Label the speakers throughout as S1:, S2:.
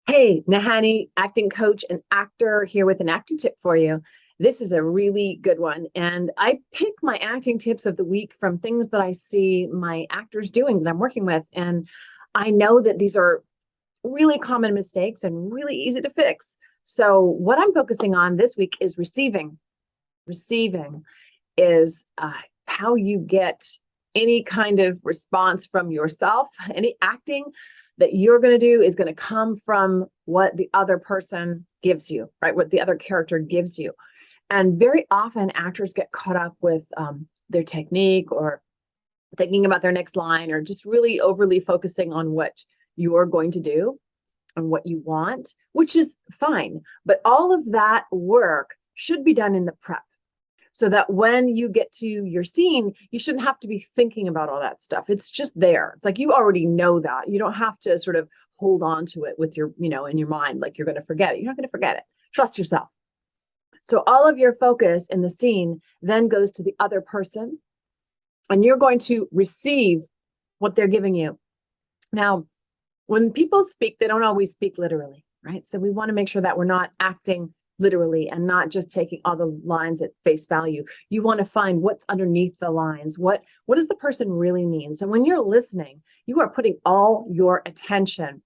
S1: Hey, Nahani, acting coach and actor here with an acting tip for you. This is a really good one. And I pick my acting tips of the week from things that I see my actors doing that I'm working with. And I know that these are really common mistakes and really easy to fix. So, what I'm focusing on this week is receiving. Receiving is how you get any kind of response from yourself. Any acting that you're going to do is going to come from what the other person gives you, right? What the other character gives you. And very often actors get caught up with their technique or thinking about their next line or just really overly focusing on what you're going to do and what you want, which is fine. But all of that work should be done in the prep so that when you get to your scene, you shouldn't have to be thinking about all that stuff. It's just there. It's like you already know that. You don't have to sort of hold on to it with your, in your mind, like you're going to forget it. You're not going to forget it. Trust yourself. So all of your focus in the scene then goes to the other person, and you're going to receive what they're giving you. Now, when people speak, they don't always speak literally, right? So we want to make sure that we're not acting literally and not just taking all the lines at face value. You want to find what's underneath the lines. What does the person really mean? So when you're listening, you are putting all your attention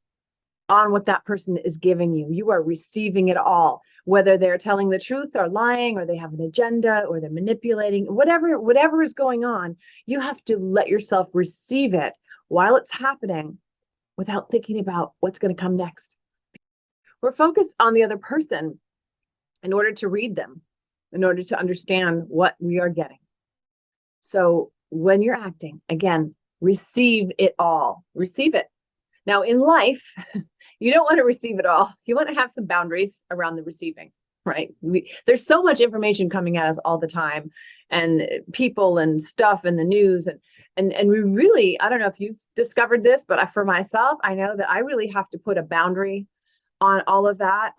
S1: on what that person is giving you. You are receiving it all, whether they're telling the truth or lying, or they have an agenda, or they're manipulating, whatever is going on, you have to let yourself receive it while it's happening without thinking about what's going to come next. We're focused on the other person in order to read them, in order to understand what we are getting. So when you're acting, again, receive it all. Receive it. Now, in life, you don't want to receive it all. You want to have some boundaries around the receiving, right? There's so much information coming at us all the time, and people and stuff in the news. And we really, I don't know if you've discovered this, but for myself, I know that I really have to put a boundary on all of that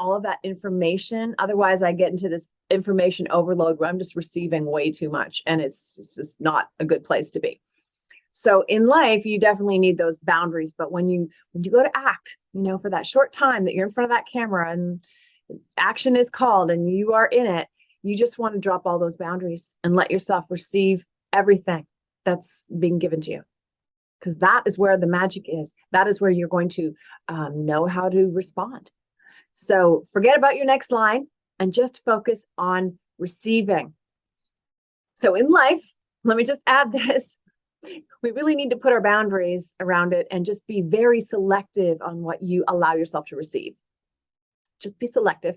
S1: information. Otherwise, I get into this information overload where I'm just receiving way too much, and it's just not a good place to be. So in life, you definitely need those boundaries. But when you go to act, for that short time that you're in front of that camera and action is called and you are in it, you just want to drop all those boundaries and let yourself receive everything that's being given to you. Because that is where the magic is. That is where you're going to know how to respond. So forget about your next line and just focus on receiving. So in life, let me just add this. We really need to put our boundaries around it and just be very selective on what you allow yourself to receive. Just be selective.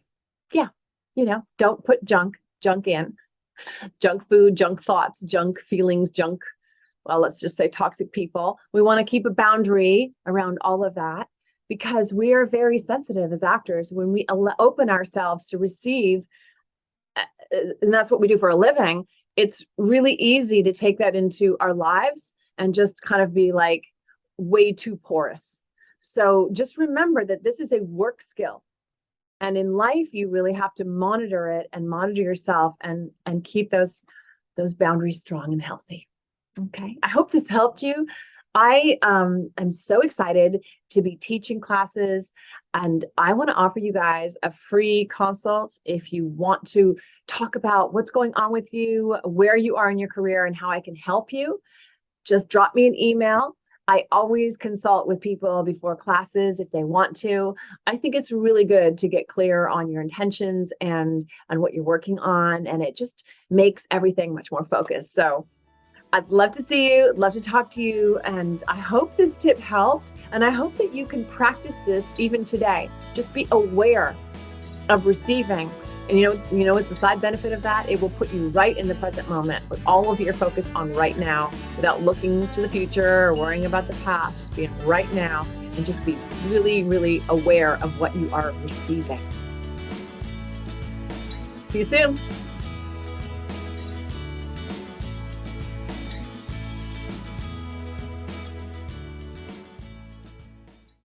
S1: Yeah. Don't put junk in. Junk food, junk thoughts, junk feelings, well, let's just say toxic people. We want to keep a boundary around all of that because we are very sensitive as actors. When we open ourselves to receive, and that's what we do for a living, it's really easy to take that into our lives and just kind of be like way too porous. So just remember that this is a work skill. And in life, you really have to monitor it and monitor yourself and keep those boundaries strong and healthy. Okay, I hope this helped you. I am so excited to be teaching classes, and I want to offer you guys a free consult if you want to talk about what's going on with you, where you are in your career, and how I can help you. Just drop me an email. I always consult with people before classes if they want to. I think it's really good to get clear on your intentions and what you're working on, and it just makes everything much more focused. So I'd love to see you, love to talk to you, and I hope this tip helped, and I hope that you can practice this even today. Just be aware of receiving, and it's the side benefit of that. It will put you right in the present moment with all of your focus on right now without looking to the future or worrying about the past. Just being right now and just be really, really aware of what you are receiving. See you soon.